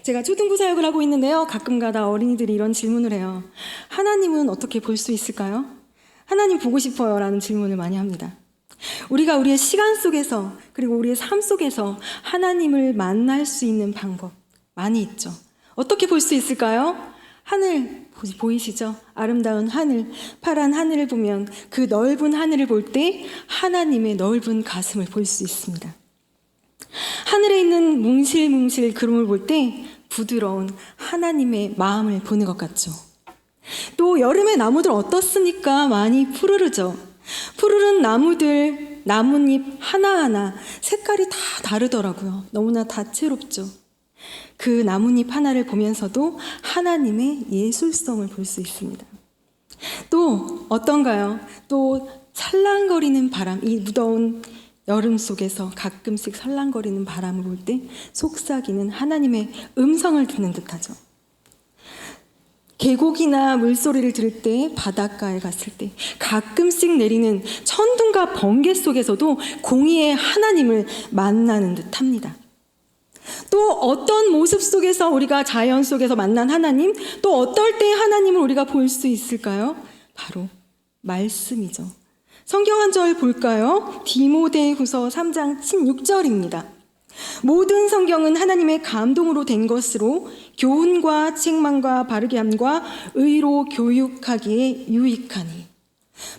제가 초등부 사역을 하고 있는데요. 가끔가다 어린이들이 이런 질문을 해요. 하나님은 어떻게 볼 수 있을까요? 하나님 보고 싶어요 라는 질문을 많이 합니다. 우리가 우리의 시간 속에서 그리고 우리의 삶 속에서 하나님을 만날 수 있는 방법 많이 있죠. 어떻게 볼 수 있을까요? 하늘 보이시죠? 아름다운 하늘, 파란 하늘을 보면 그 넓은 하늘을 볼 때 하나님의 넓은 가슴을 볼 수 있습니다. 하늘에 있는 뭉실뭉실 구름을 볼 때 부드러운 하나님의 마음을 보는 것 같죠. 또 여름의 나무들 어떻습니까? 많이 푸르르죠. 푸르른 나무들, 나뭇잎 하나하나 색깔이 다 다르더라고요. 너무나 다채롭죠. 그 나뭇잎 하나를 보면서도 하나님의 예술성을 볼 수 있습니다. 또 어떤가요? 또 살랑거리는 바람, 이 무더운 여름 속에서 가끔씩 살랑거리는 바람을 볼 때 속삭이는 하나님의 음성을 듣는 듯하죠. 계곡이나 물소리를 들을 때, 바닷가에 갔을 때 가끔씩 내리는 천둥과 번개 속에서도 공의의 하나님을 만나는 듯합니다. 또 어떤 모습 속에서 우리가 자연 속에서 만난 하나님, 또 어떨 때 하나님을 우리가 볼 수 있을까요? 바로 말씀이죠. 성경 한 절 볼까요? 디모데후서 3장 16절입니다. 모든 성경은 하나님의 감동으로 된 것으로 교훈과 책망과 바르게 함과 의로 교육하기에 유익하니.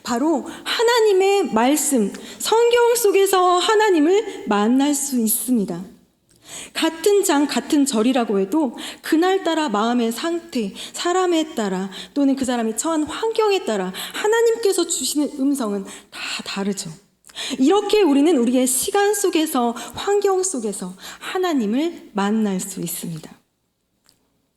바로 하나님의 말씀, 성경 속에서 하나님을 만날 수 있습니다. 같은 장, 같은 절이라고 해도 그날따라 마음의 상태, 사람에 따라 또는 그 사람이 처한 환경에 따라 하나님께서 주시는 음성은 다 다르죠. 이렇게 우리는 우리의 시간 속에서, 환경 속에서 하나님을 만날 수 있습니다.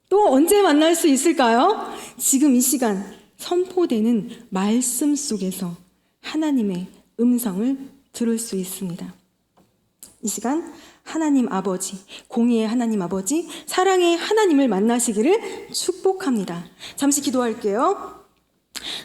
또 언제 만날 수 있을까요? 지금 이 시간 선포되는 말씀 속에서 하나님의 음성을 들을 수 있습니다. 이 시간 하나님 아버지, 공의의 하나님 아버지, 사랑의 하나님을 만나시기를 축복합니다. 잠시 기도할게요.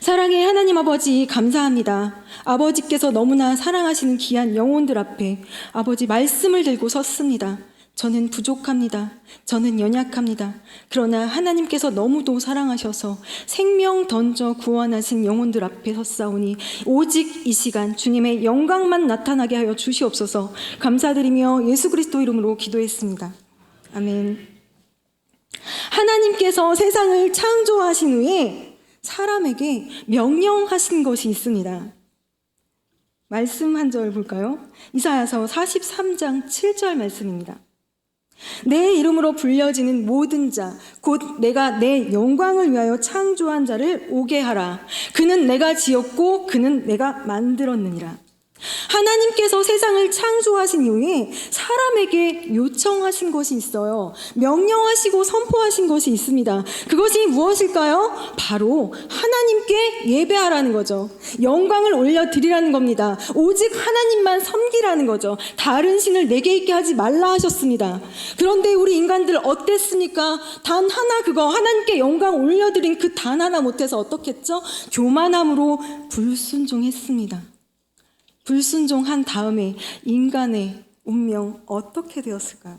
사랑의 하나님 아버지, 감사합니다. 아버지께서 너무나 사랑하시는 귀한 영혼들 앞에 아버지 말씀을 들고 섰습니다. 저는 부족합니다. 저는 연약합니다. 그러나 하나님께서 너무도 사랑하셔서 생명 던져 구원하신 영혼들 앞에 섰사오니 오직 이 시간 주님의 영광만 나타나게 하여 주시옵소서. 감사드리며 예수 그리스도 이름으로 기도했습니다. 아멘. 하나님께서 세상을 창조하신 후에 사람에게 명령하신 것이 있습니다. 말씀 한 절 볼까요? 이사야서 43장 7절 말씀입니다. 내 이름으로 불려지는 모든 자, 곧 내가 내 영광을 위하여 창조한 자를 오게 하라. 그는 내가 지었고 그는 내가 만들었느니라. 하나님께서 세상을 창조하신 이후에 사람에게 요청하신 것이 있어요. 명령하시고 선포하신 것이 있습니다. 그것이 무엇일까요? 바로 하나님께 예배하라는 거죠. 영광을 올려드리라는 겁니다. 오직 하나님만 섬기라는 거죠. 다른 신을 내게 있게 하지 말라 하셨습니다. 그런데 우리 인간들 어땠습니까? 단 하나 그거 하나님께 영광 올려드린 그 단 하나 못해서 어떻겠죠? 교만함으로 불순종했습니다. 불순종한 다음에 인간의 운명 어떻게 되었을까요?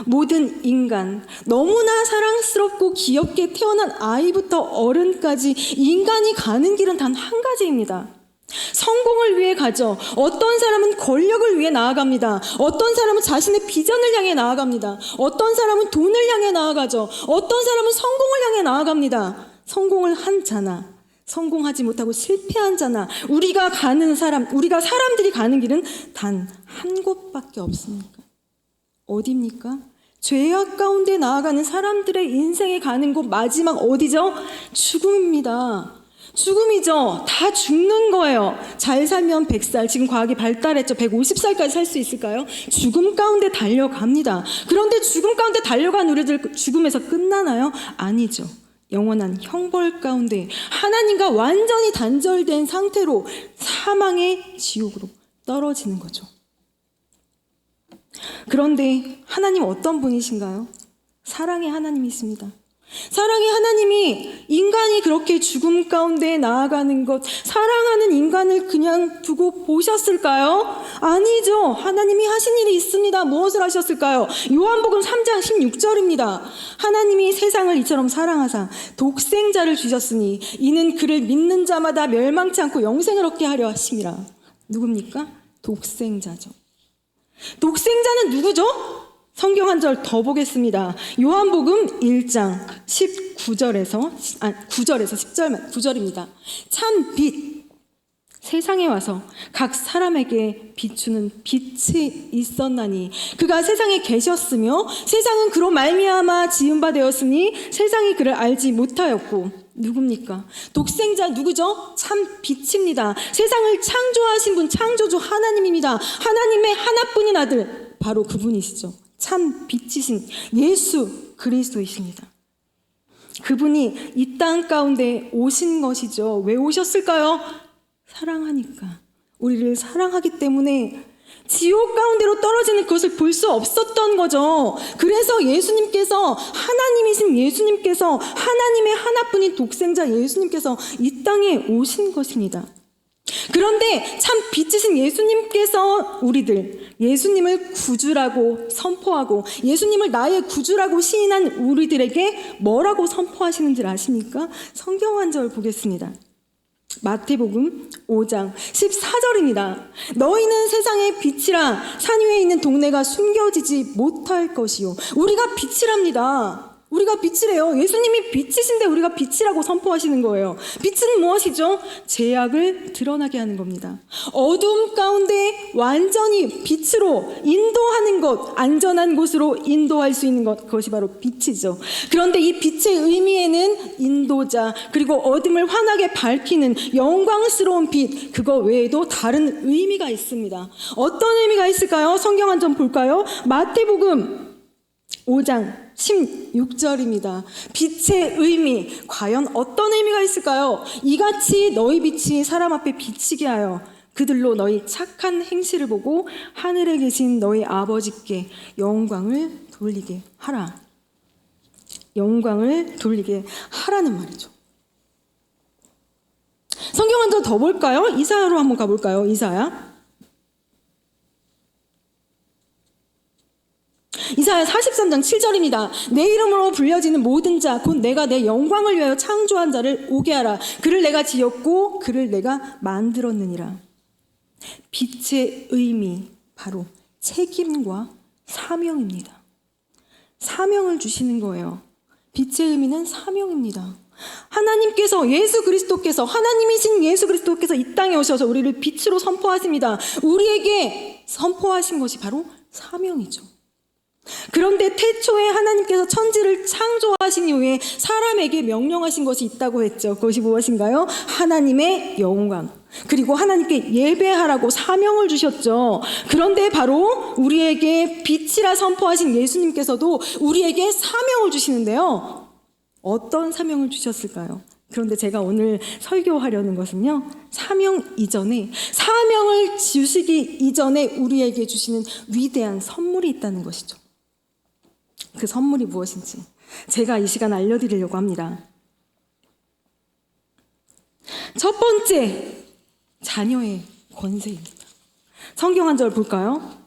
모든 인간, 너무나 사랑스럽고 귀엽게 태어난 아이부터 어른까지 인간이 가는 길은 단 한 가지입니다. 성공을 위해 가죠. 어떤 사람은 권력을 위해 나아갑니다. 어떤 사람은 자신의 비전을 향해 나아갑니다. 어떤 사람은 돈을 향해 나아가죠. 어떤 사람은 성공을 향해 나아갑니다. 성공을 한 자나 성공하지 못하고 실패한 자나 우리가 사람들이 가는 길은 단 한 곳밖에 없습니까? 어디입니까? 죄악 가운데 나아가는 사람들의 인생에 가는 곳 마지막 어디죠? 죽음입니다. 죽음이죠. 다 죽는 거예요. 잘 살면 100살, 지금 과학이 발달했죠. 150살까지 살 수 있을까요? 죽음 가운데 달려갑니다. 그런데 죽음 가운데 달려간 우리들 죽음에서 끝나나요? 아니죠. 영원한 형벌 가운데 하나님과 완전히 단절된 상태로 사망의 지옥으로 떨어지는 거죠. 그런데 하나님 어떤 분이신가요? 사랑의 하나님이십니다. 사랑의 하나님이 인간이 그렇게 죽음 가운데 나아가는 것, 사랑하는 인간을 그냥 두고 보셨을까요? 아니죠. 하나님이 하신 일이 있습니다. 무엇을 하셨을까요? 요한복음 3장 16절입니다. 하나님이 세상을 이처럼 사랑하사 독생자를 주셨으니 이는 그를 믿는 자마다 멸망치 않고 영생을 얻게 하려 하심이라. 누굽니까? 독생자죠. 독생자는 누구죠? 성경 한 절 더 보겠습니다. 요한복음 1장 9절에서 10절입니다. 참 빛, 세상에 와서 각 사람에게 비추는 빛이 있었나니 그가 세상에 계셨으며 세상은 그로 말미암아 지은 바 되었으니 세상이 그를 알지 못하였고. 누굽니까? 독생자 누구죠? 참 빛입니다. 세상을 창조하신 분, 창조주 하나님입니다. 하나님의 하나뿐인 아들, 바로 그분이시죠. 참 빛이신 예수 그리스도이십니다. 그분이 이 땅 가운데 오신 것이죠. 왜 오셨을까요? 사랑하니까. 우리를 사랑하기 때문에 지옥 가운데로 떨어지는 그것을 볼 수 없었던 거죠. 그래서 예수님께서, 하나님이신 예수님께서, 하나님의 하나뿐인 독생자 예수님께서 이 땅에 오신 것입니다. 그런데 참 빛이신 예수님께서 예수님을 구주라고 선포하고 예수님을 나의 구주라고 시인한 우리들에게 뭐라고 선포하시는 줄 아십니까? 성경 한 절 보겠습니다. 마태복음 5장 14절입니다. 너희는 세상의 빛이라. 산 위에 있는 동네가 숨겨지지 못할 것이요. 우리가 빛이랍니다. 우리가 빛이래요. 예수님이 빛이신데 우리가 빛이라고 선포하시는 거예요. 빛은 무엇이죠? 죄악을 드러나게 하는 겁니다. 어둠 가운데 완전히 빛으로 인도하는 것, 안전한 곳으로 인도할 수 있는 것, 그것이 바로 빛이죠. 그런데 이 빛의 의미에는 인도자, 그리고 어둠을 환하게 밝히는 영광스러운 빛, 그거 외에도 다른 의미가 있습니다. 어떤 의미가 있을까요? 성경 한 점 볼까요? 마태복음 5장 16절입니다. 빛의 의미, 과연 어떤 의미가 있을까요? 이같이 너희 빛이 사람 앞에 비치게 하여 그들로 너희 착한 행실을 보고 하늘에 계신 너희 아버지께 영광을 돌리게 하라. 영광을 돌리게 하라는 말이죠. 성경 한 번 더 볼까요? 이사야로 한번 가볼까요? 이사야 43장 7절입니다. 내 이름으로 불려지는 모든 자, 곧 내가 내 영광을 위하여 창조한 자를 오게 하라. 그를 내가 지었고 그를 내가 만들었느니라. 빛의 의미, 바로 책임과 사명입니다. 사명을 주시는 거예요. 빛의 의미는 사명입니다. 하나님께서, 예수 그리스도께서, 하나님이신 예수 그리스도께서 이 땅에 오셔서 우리를 빛으로 선포하십니다. 우리에게 선포하신 것이 바로 사명이죠. 그런데 태초에 하나님께서 천지를 창조하신 이후에 사람에게 명령하신 것이 있다고 했죠. 그것이 무엇인가요? 하나님의 영광, 그리고 하나님께 예배하라고 사명을 주셨죠. 그런데 바로 우리에게 빛이라 선포하신 예수님께서도 우리에게 사명을 주시는데요. 어떤 사명을 주셨을까요? 그런데 제가 오늘 설교하려는 것은요, 사명을 주시기 이전에 우리에게 주시는 위대한 선물이 있다는 것이죠. 그 선물이 무엇인지 제가 이 시간 알려드리려고 합니다. 첫 번째, 자녀의 권세입니다. 성경 한 절 볼까요?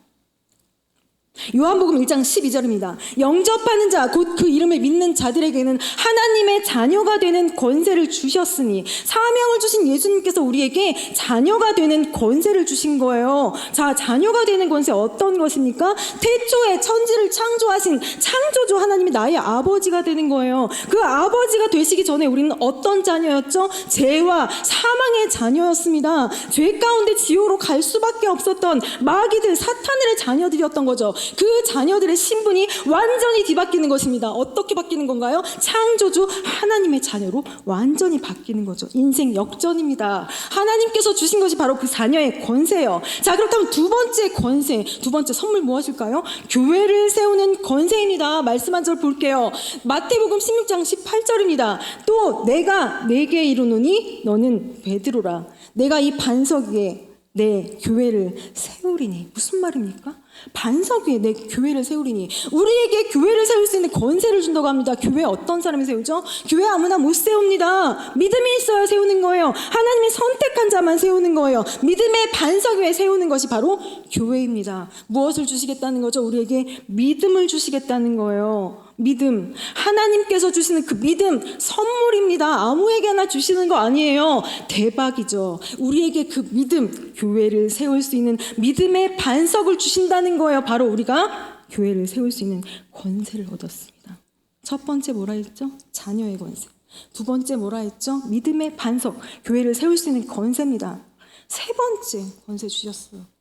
요한복음 1장 12절입니다. 영접하는 자, 곧 그 이름을 믿는 자들에게는 하나님의 자녀가 되는 권세를 주셨으니, 사명을 주신 예수님께서 우리에게 자녀가 되는 권세를 주신 거예요. 자, 자녀가 되는 권세 어떤 것입니까? 태초에 천지를 창조하신 창조주 하나님이 나의 아버지가 되는 거예요. 그 아버지가 되시기 전에 우리는 어떤 자녀였죠? 죄와 사망의 자녀였습니다. 죄 가운데 지옥으로 갈 수밖에 없었던 마귀들, 사탄들의 자녀들이었던 거죠. 그 자녀들의 신분이 완전히 뒤바뀌는 것입니다. 어떻게 바뀌는 건가요? 창조주 하나님의 자녀로 완전히 바뀌는 거죠. 인생 역전입니다. 하나님께서 주신 것이 바로 그 자녀의 권세예요. 자, 그렇다면 두 번째 권세, 두 번째 선물 무엇일까요? 교회를 세우는 권세입니다. 말씀 한 절 볼게요. 마태복음 16장 18절입니다. 또 내가 네게 이르노니 너는 베드로라. 내가 이 반석 위에 내 교회를 세우리니. 무슨 말입니까? 반석 위에 내 교회를 세우리니. 우리에게 교회를 세울 수 있는 권세를 준다고 합니다. 교회 어떤 사람이 세우죠? 교회 아무나 못 세웁니다. 믿음이 있어야 세우는 거예요. 하나님이 선택한 자만 세우는 거예요. 믿음의 반석 위에 세우는 것이 바로 교회입니다. 무엇을 주시겠다는 거죠? 우리에게 믿음을 주시겠다는 거예요. 믿음, 하나님께서 주시는 그 믿음 선물입니다. 아무에게나 주시는 거 아니에요. 대박이죠. 우리에게 그 믿음, 교회를 세울 수 있는 믿음의 반석을 주신다는 거예요. 바로 우리가 교회를 세울 수 있는 권세를 얻었습니다. 첫 번째 뭐라 했죠? 자녀의 권세. 두 번째 뭐라 했죠? 믿음의 반석, 교회를 세울 수 있는 권세입니다. 세 번째 권세 주셨어요.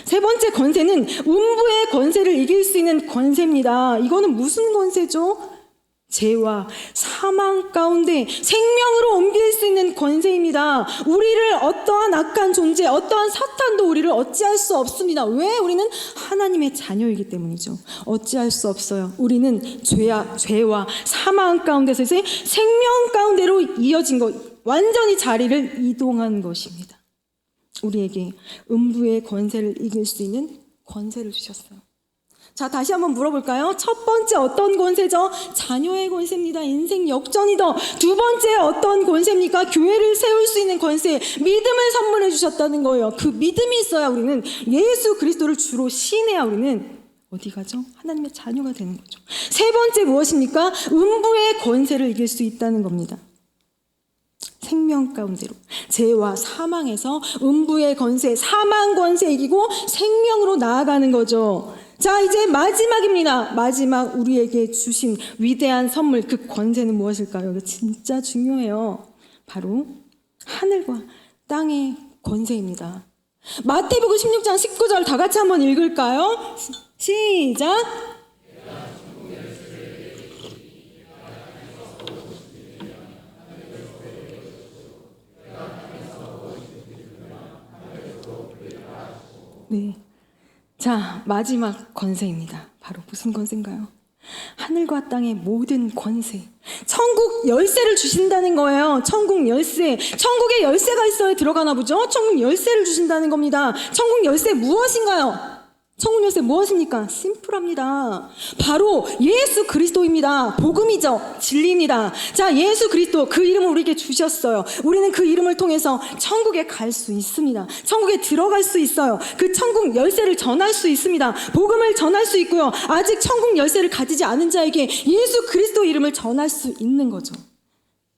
세 번째 권세는 음부의 권세를 이길 수 있는 권세입니다. 이거는 무슨 권세죠? 죄와 사망 가운데 생명으로 옮길 수 있는 권세입니다. 우리를 어떠한 악한 존재, 어떠한 사탄도 우리를 어찌할 수 없습니다. 왜? 우리는 하나님의 자녀이기 때문이죠. 어찌할 수 없어요. 우리는 죄와 사망 가운데서 생명 가운데로 이어진 것, 완전히 자리를 이동한 것입니다. 우리에게 음부의 권세를 이길 수 있는 권세를 주셨어요. 자, 다시 한번 물어볼까요? 첫 번째 어떤 권세죠? 자녀의 권세입니다. 인생 역전이다. 두 번째 어떤 권세입니까? 교회를 세울 수 있는 권세, 믿음을 선물해 주셨다는 거예요. 그 믿음이 있어야 우리는 예수 그리스도를 주로 신해야 우리는 어디 가죠? 하나님의 자녀가 되는 거죠. 세 번째 무엇입니까? 음부의 권세를 이길 수 있다는 겁니다. 생명 가운데로 죄와 사망에서 음부의 권세, 사망 권세 이기고 생명으로 나아가는 거죠. 자, 이제 마지막입니다. 마지막 우리에게 주신 위대한 선물, 그 권세는 무엇일까요? 이거 진짜 중요해요. 바로 하늘과 땅의 권세입니다. 마태복음 16장 19절 다 같이 한번 읽을까요? 시작. 네. 자, 마지막 권세입니다. 바로 무슨 권세인가요? 하늘과 땅의 모든 권세. 천국 열쇠를 주신다는 거예요. 천국 열쇠. 천국에 열쇠가 있어야 들어가나 보죠? 천국 열쇠를 주신다는 겁니다. 천국 열쇠 무엇인가요? 천국 열쇠 무엇입니까? 심플합니다. 바로 예수 그리스도입니다. 복음이죠. 진리입니다. 자, 예수 그리스도, 그 이름을 우리에게 주셨어요. 우리는 그 이름을 통해서 천국에 갈 수 있습니다. 천국에 들어갈 수 있어요. 그 천국 열쇠를 전할 수 있습니다. 복음을 전할 수 있고요. 아직 천국 열쇠를 가지지 않은 자에게 예수 그리스도 이름을 전할 수 있는 거죠.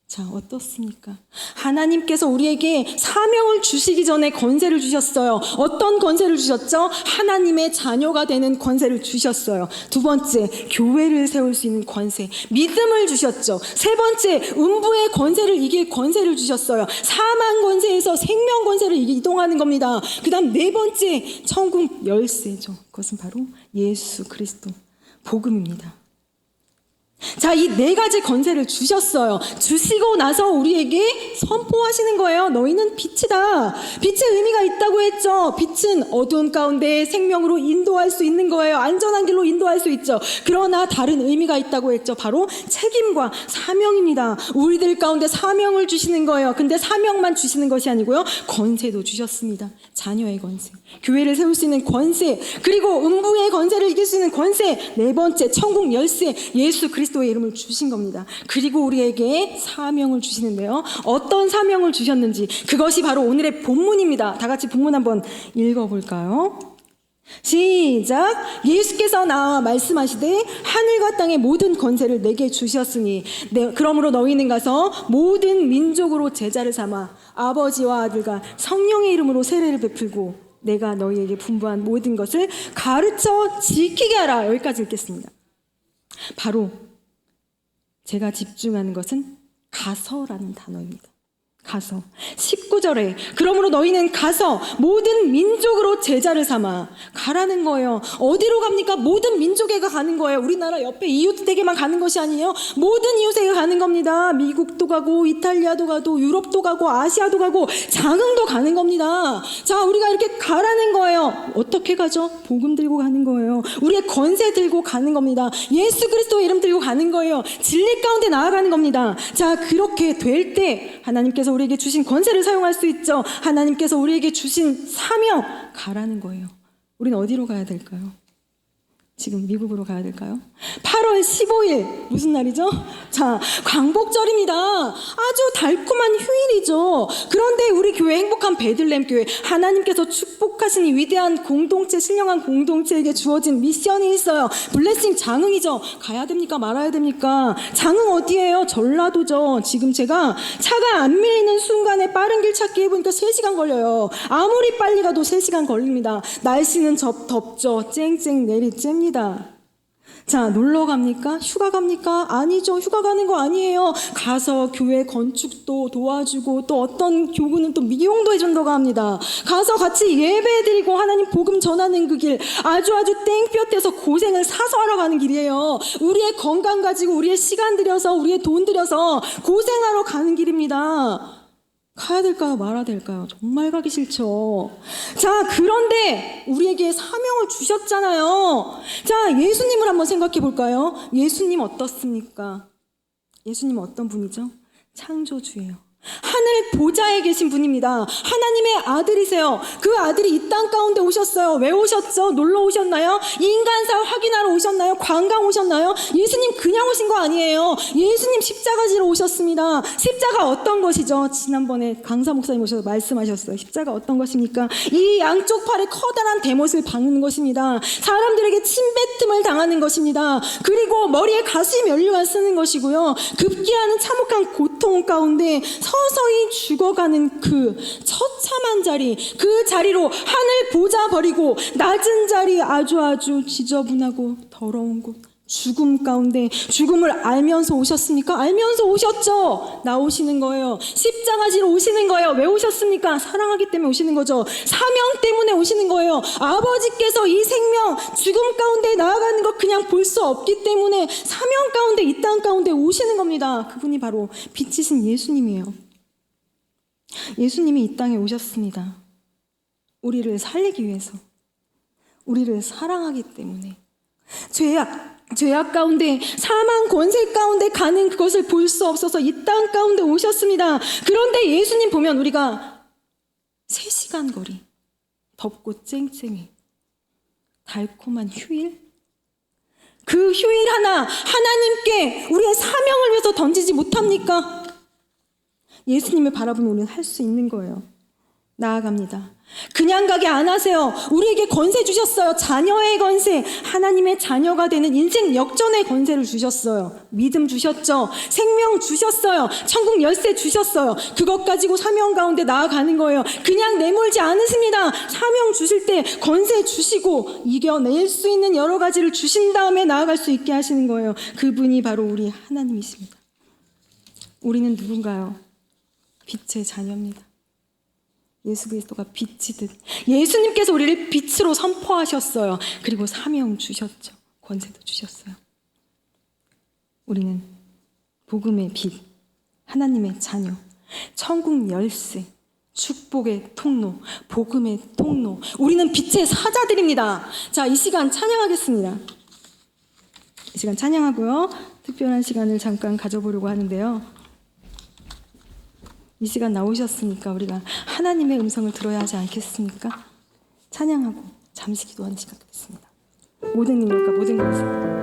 자, 어떻습니까? 하나님께서 우리에게 사명을 주시기 전에 권세를 주셨어요. 어떤 권세를 주셨죠? 하나님의 자녀가 되는 권세를 주셨어요. 두 번째, 교회를 세울 수 있는 권세, 믿음을 주셨죠. 세 번째, 음부의 권세를 이길 권세를 주셨어요. 사망 권세에서 생명 권세를 이동하는 겁니다. 그 다음 네 번째, 천국 열쇠죠. 그것은 바로 예수 그리스도 복음입니다. 자, 이 네 가지 권세를 주셨어요. 주시고 나서 우리에게 선포하시는 거예요. 너희는 빛이다. 빛의 의미가 있다고 했죠. 빛은 어두운 가운데 생명으로 인도할 수 있는 거예요. 안전한 길로 인도할 수 있죠. 그러나 다른 의미가 있다고 했죠. 바로 책임과 사명입니다. 우리들 가운데 사명을 주시는 거예요. 근데 사명만 주시는 것이 아니고요. 권세도 주셨습니다. 자녀의 권세, 교회를 세울 수 있는 권세, 그리고 음부의 권세를 이길 수 있는 권세, 네 번째 천국 열쇠, 예수 그리스도의 이름을 주신 겁니다. 그리고 우리에게 사명을 주시는데요. 어떤 사명을 주셨는지, 그것이 바로 오늘의 본문입니다. 다 같이 본문 한번 읽어볼까요? 시작. 예수께서 나와 말씀하시되 하늘과 땅의 모든 권세를 내게 주셨으니 그러므로 너희는 가서 모든 민족으로 제자를 삼아 아버지와 아들과 성령의 이름으로 세례를 베풀고 내가 너희에게 분부한 모든 것을 가르쳐 지키게 하라. 여기까지 읽겠습니다. 바로 제가 집중하는 것은 가서라는 단어입니다. 가서. 19절에 그러므로 너희는 가서 모든 민족으로 제자를 삼아. 가라는 거예요. 어디로 갑니까? 모든 민족에게 가는 거예요. 우리나라 옆에 이웃에게만 가는 것이 아니에요. 모든 이웃에게 가는 겁니다. 미국도 가고 이탈리아도 가고 유럽도 가고 아시아도 가고 장흥도 가는 겁니다. 자, 우리가 이렇게 가라는 거예요. 어떻게 가죠? 복음 들고 가는 거예요. 우리의 권세 들고 가는 겁니다. 예수 그리스도의 이름 들고 가는 거예요. 진리 가운데 나아가는 겁니다. 자, 그렇게 될 때 하나님께서 우리에게 주신 권세를 사용할 수 있죠. 하나님께서 우리에게 주신 사명, 가라는 거예요. 우리는 어디로 가야 될까요? 지금 미국으로 가야 될까요? 8월 15일 무슨 날이죠? 자, 광복절입니다. 아주 달콤한 휴일이죠. 그런데 우리 교회 행복한 베들레헴 교회 하나님께서 축복하신 이 위대한 공동체, 신령한 공동체에게 주어진 미션이 있어요. 블레싱 장흥이죠. 가야 됩니까? 말아야 됩니까? 장흥 어디예요? 전라도죠. 지금 제가 차가 안 밀리는 순간에 빠른 길 찾기 해보니까 3시간 걸려요. 아무리 빨리 가도 3시간 걸립니다. 날씨는 덥죠. 쨍쨍 내리쬐입니다. 자, 놀러 갑니까? 휴가 갑니까? 아니죠. 휴가 가는 거 아니에요. 가서 교회 건축도 도와주고 또 어떤 교구는 또 미용도 해준다고 합니다. 가서 같이 예배드리고 하나님 복음 전하는 그 길, 아주 땡볕에서 고생을 사서 하러 가는 길이에요. 우리의 건강 가지고 우리의 시간 들여서 우리의 돈 들여서 고생하러 가는 길입니다. 가야 될까요? 말아야 될까요? 정말 가기 싫죠. 자, 그런데 우리에게 사명을 주셨잖아요. 자, 예수님을 한번 생각해 볼까요? 예수님 어떻습니까? 예수님 어떤 분이죠? 창조주예요. 하늘 보좌에 계신 분입니다. 하나님의 아들이세요. 그 아들이 이 땅 가운데 오셨어요. 왜 오셨죠? 놀러 오셨나요? 인간사 확인하러 오셨나요? 관광 오셨나요? 예수님 그냥 오신 거 아니에요. 예수님 십자가 지러 오셨습니다. 십자가 어떤 것이죠? 지난번에 강사 목사님 오셔서 말씀하셨어요. 십자가 어떤 것입니까? 이 양쪽 팔에 커다란 대못을 박는 것입니다. 사람들에게 침뱉음을 당하는 것입니다. 그리고 머리에 가시 면류관 쓰는 것이고요. 급기야는 참혹한 고통 가운데 서서히 죽어가는 그 처참한 자리, 그 자리로 하늘 보좌 버리고 낮은 자리, 아주 지저분하고 더러운 곳, 죽음 가운데 죽음을 알면서 오셨습니까? 알면서 오셨죠. 나오시는 거예요. 십자가지로 오시는 거예요. 왜 오셨습니까? 사랑하기 때문에 오시는 거죠. 사명 때문에 오시는 거예요. 아버지께서 이 생명 죽음 가운데 나아가는 거 그냥 볼 수 없기 때문에 사명 가운데 이 땅 가운데 오시는 겁니다. 그분이 바로 빛이신 예수님이에요. 예수님이 이 땅에 오셨습니다. 우리를 살리기 위해서, 우리를 사랑하기 때문에. 죄악 가운데, 사망 권세 가운데 가는 그것을 볼 수 없어서 이 땅 가운데 오셨습니다. 그런데 예수님 보면 우리가 3시간 거리, 덥고 쨍쨍해, 달콤한 휴일, 그 휴일 하나 하나님께 우리의 사명을 위해서 던지지 못합니까? 예수님을 바라보면 우리는 할 수 있는 거예요. 나아갑니다. 그냥 가게 안 하세요. 우리에게 권세 주셨어요. 자녀의 권세, 하나님의 자녀가 되는 인생 역전의 권세를 주셨어요. 믿음 주셨죠. 생명 주셨어요. 천국 열쇠 주셨어요. 그것 가지고 사명 가운데 나아가는 거예요. 그냥 내몰지 않으십니다. 사명 주실 때 권세 주시고 이겨낼 수 있는 여러 가지를 주신 다음에 나아갈 수 있게 하시는 거예요. 그분이 바로 우리 하나님이십니다. 우리는 누군가요? 빛의 자녀입니다. 예수 그리스도가 빛이듯 예수님께서 우리를 빛으로 선포하셨어요. 그리고 사명 주셨죠. 권세도 주셨어요. 우리는 복음의 빛, 하나님의 자녀, 천국 열쇠, 축복의 통로, 복음의 통로. 우리는 빛의 사자들입니다. 자, 이 시간 찬양하겠습니다. 이 시간 찬양하고요. 특별한 시간을 잠깐 가져보려고 하는데요. 이 시간 나오셨으니까 우리가 하나님의 음성을 들어야 하지 않겠습니까? 찬양하고 잠시 기도하는 시간 갖겠습니다. 모든 능력과 모든 것을